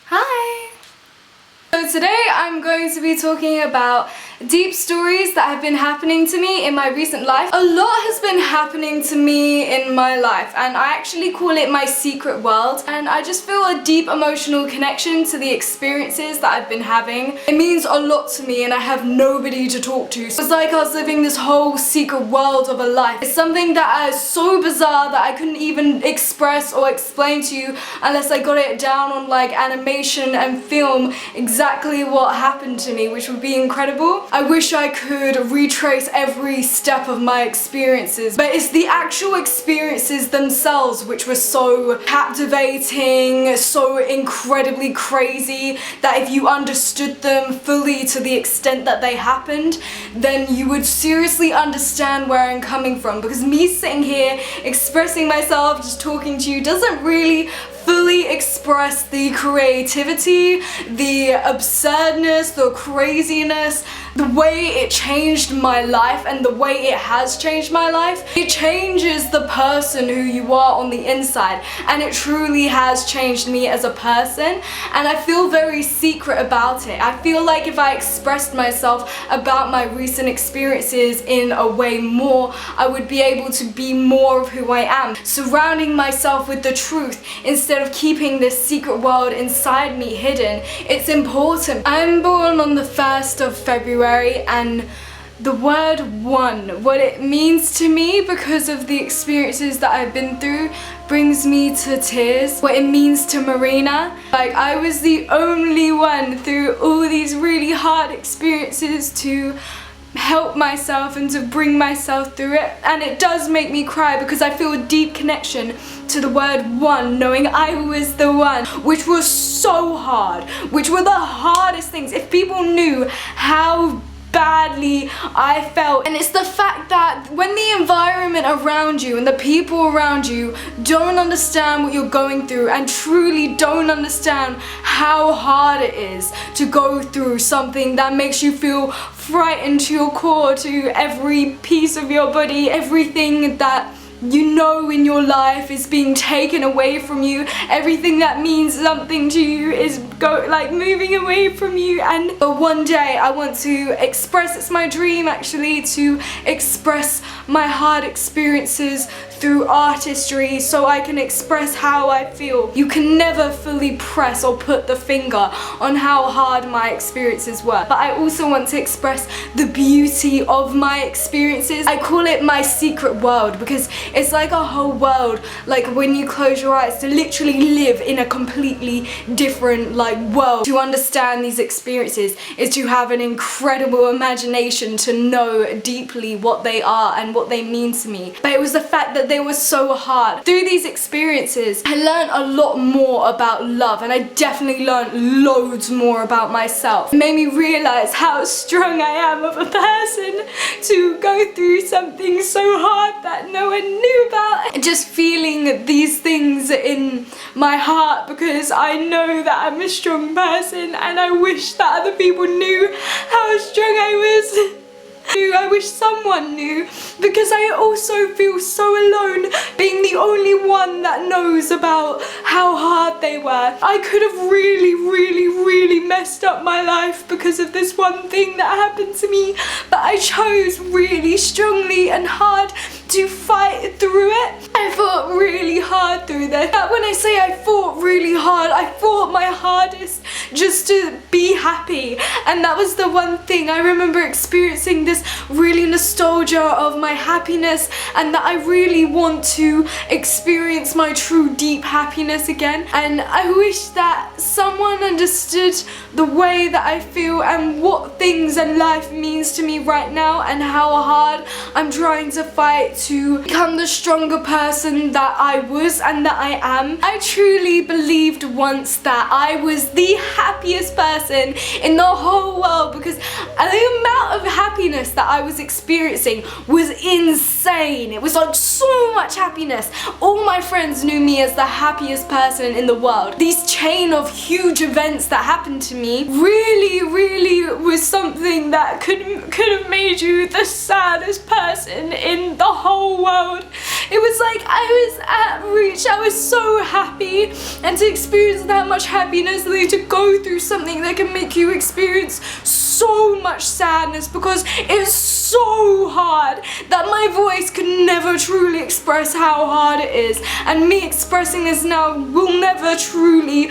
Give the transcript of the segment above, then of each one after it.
Hi! So today I'm going to be talking about deep stories that have been happening to me in my recent life. A lot has been happening to me in my life, and I actually call it my secret world, and I just feel a deep emotional connection to the experiences that I've been having. It means a lot to me and I have nobody to talk to. So it's like I was living this whole secret world of a life. It's something that is so bizarre that I couldn't even express or explain to you unless I got it down on like animation and film exactly what happened to me, which would be incredible. I wish I could retrace every step of my experiences, but it's the actual experiences themselves which were so captivating, so incredibly crazy, that if you understood them fully to the extent that they happened, then you would seriously understand where I'm coming from. Because me sitting here expressing myself, just talking to you, doesn't really fully express the creativity, the absurdness, the craziness, the way it changed my life and the way it has changed my life. It changes the person who you are on the inside, and it truly has changed me as a person, and I feel very secret about it. I feel like if I expressed myself about my recent experiences in a way more, I would be able to be more of who I am, surrounding myself with the truth instead of keeping this secret world inside me hidden. It's important. I'm born on the 1st of February, and the word one, what it means to me because of the experiences that I've been through, brings me to tears. What it means to Marina, like I was the only one through all these really hard experiences to help myself and to bring myself through it, and it does make me cry because I feel a deep connection to the word one, knowing I was the one, which was so hard, which were the hardest things. If people knew how badly I felt. And it's the fact that when the environment around you and the people around you don't understand what you're going through and truly don't understand how hard it is to go through something that makes you feel frightened to your core, to every piece of your body, everything that you know in your life is being taken away from you, everything that means something to you is moving away from you. And but one day I want to express, it's my dream actually, to express my hard experiences through artistry so I can express how I feel. You can never fully press or put the finger on how hard my experiences were, but I also want to express the beauty of my experiences. I call it my secret world because it's like a whole world, like when you close your eyes, to literally live in a completely different world. To understand these experiences is to have an incredible imagination, to know deeply what they are and what they mean to me. But it was the fact that they were so hard. Through these experiences, I learned a lot more about love, and I definitely learned loads more about myself. It made me realize how strong I am of a person to go through something so hard that no one knew about. And just feeling these things in my heart because I know that I'm a strong person, and I wish that other people knew how strong I was. I wish someone knew, because I also feel so alone being the only one that knows about how hard they were. I could have really messed up my life because of this one thing that happened to me, but I chose really strongly and hard to fight through it. I fought really hard through this. But when I say I fought really hard, I fought my hardest just to be happy. And that was the one thing I remember experiencing, this really nostalgia of my happiness, and that I really want to experience my true deep happiness again. And I wish that someone understood the way that I feel and what things and life means to me right now, and how hard I'm trying to fight to become the stronger person that I was and that I am. I truly believed once that I was the happiest person in the whole world, because the amount of happiness that I was experiencing was insane. It was like so much happiness. All my friends knew me as the happiest person in the world. These chain of huge events that happened to me really was something that could have made you the saddest person in the whole world. It was like I was at reach. I was so happy, and to experience that much happiness, to go through something that can make you experience so much sadness, because it's so hard that my voice could never truly express how hard it is, and me expressing this now will never truly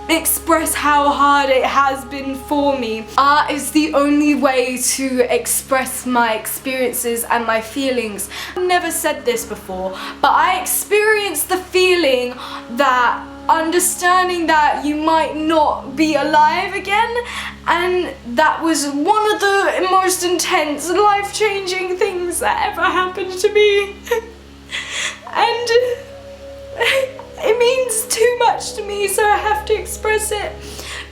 express how hard it has been for me. Art is the only way to express my experiences and my feelings. I've never said this before, but I experienced the feeling that understanding that you might not be alive again, and that was one of the most intense, life-changing things that ever happened to me. And it means too much to me, so I have to express it.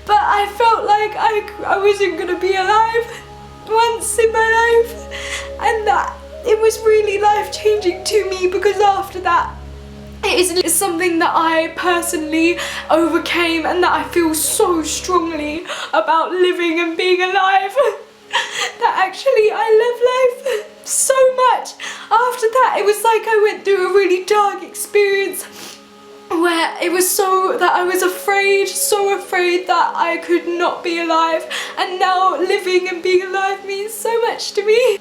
But I felt like I wasn't gonna be alive once in my life, and that it was really life-changing to me, because after that it is something that I personally overcame, and that I feel so strongly about living and being alive that actually I love life so much. After that, it was like I went through a really dark experience where it was so that I was afraid, so afraid that I could not be alive, and now living and being alive means so much to me,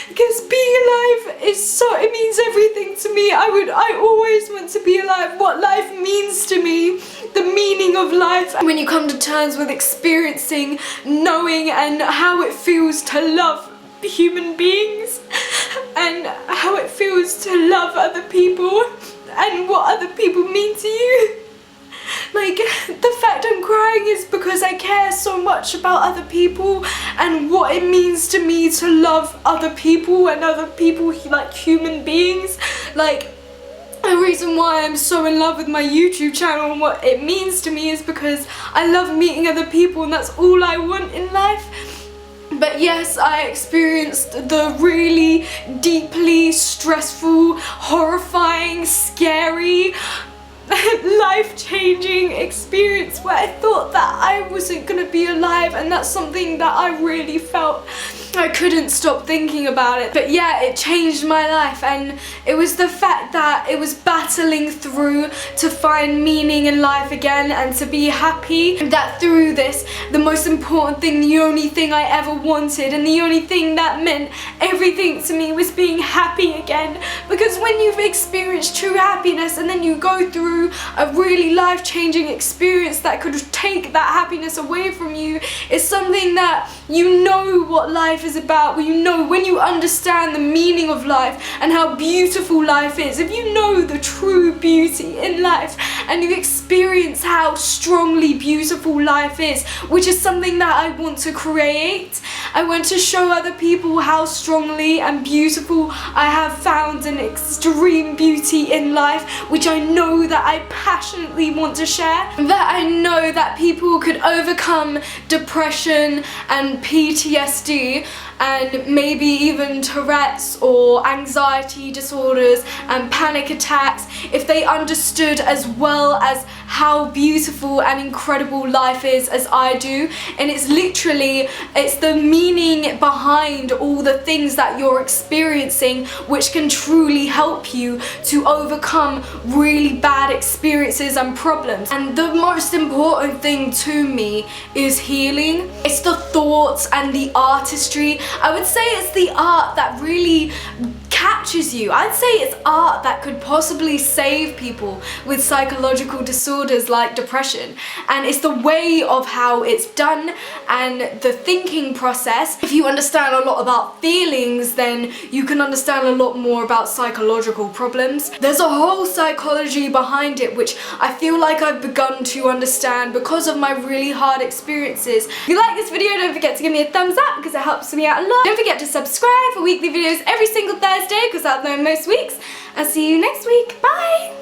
because being alive it means everything to me. I always want to be alive, what life means to me, the meaning of life. When you come to terms with experiencing, knowing, and how it feels to love human beings, and how it feels to love other people, and what other people mean to you. Like, the fact I'm crying is because I care so much about other people and what it means to me to love other people, and other people like human beings. Like, the reason why I'm so in love with my YouTube channel and what it means to me is because I love meeting other people, and that's all I want in life. But yes, I experienced the really deeply stressful, horrifying, scary, life-changing experience where I thought that I wasn't gonna be alive, and that's something that I really felt. I couldn't stop thinking about it. But yeah, it changed my life, and it was the fact that it was battling through to find meaning in life again and to be happy, that through this, the most important thing, the only thing I ever wanted, and the only thing that meant everything to me, was being happy again. Because when you've experienced true happiness and then you go through a really life-changing experience that could take that happiness away from you, it's something that you know what life is about. When you understand the meaning of life and how beautiful life is, if you know the true beauty in life and you experience how strongly beautiful life is, which is something that I want to create. I want to show other people how strongly and beautiful I have found an extreme beauty in life, which I know that I passionately want to share. That I know that people could overcome depression and PTSD, and maybe even Tourette's or anxiety disorders and panic attacks, if they understood as well as how beautiful and incredible life is as I do. And it's the meaning behind all the things that you're experiencing which can truly help you to overcome really bad experiences and problems. And the most important thing to me is healing. It's the thoughts and the artistry. I would say it's the art that really captures you. I'd say it's art that could possibly save people with psychological disorders like depression. And it's the way of how it's done and the thinking process. If you understand a lot about feelings, then you can understand a lot more about psychological problems. There's a whole psychology behind it which I feel like I've begun to understand because of my really hard experiences. If you like this video, don't forget to give me a thumbs up because it helps me out a lot. Don't forget to subscribe for weekly videos every single Thursday because I upload most weeks. I'll see you next week. Bye!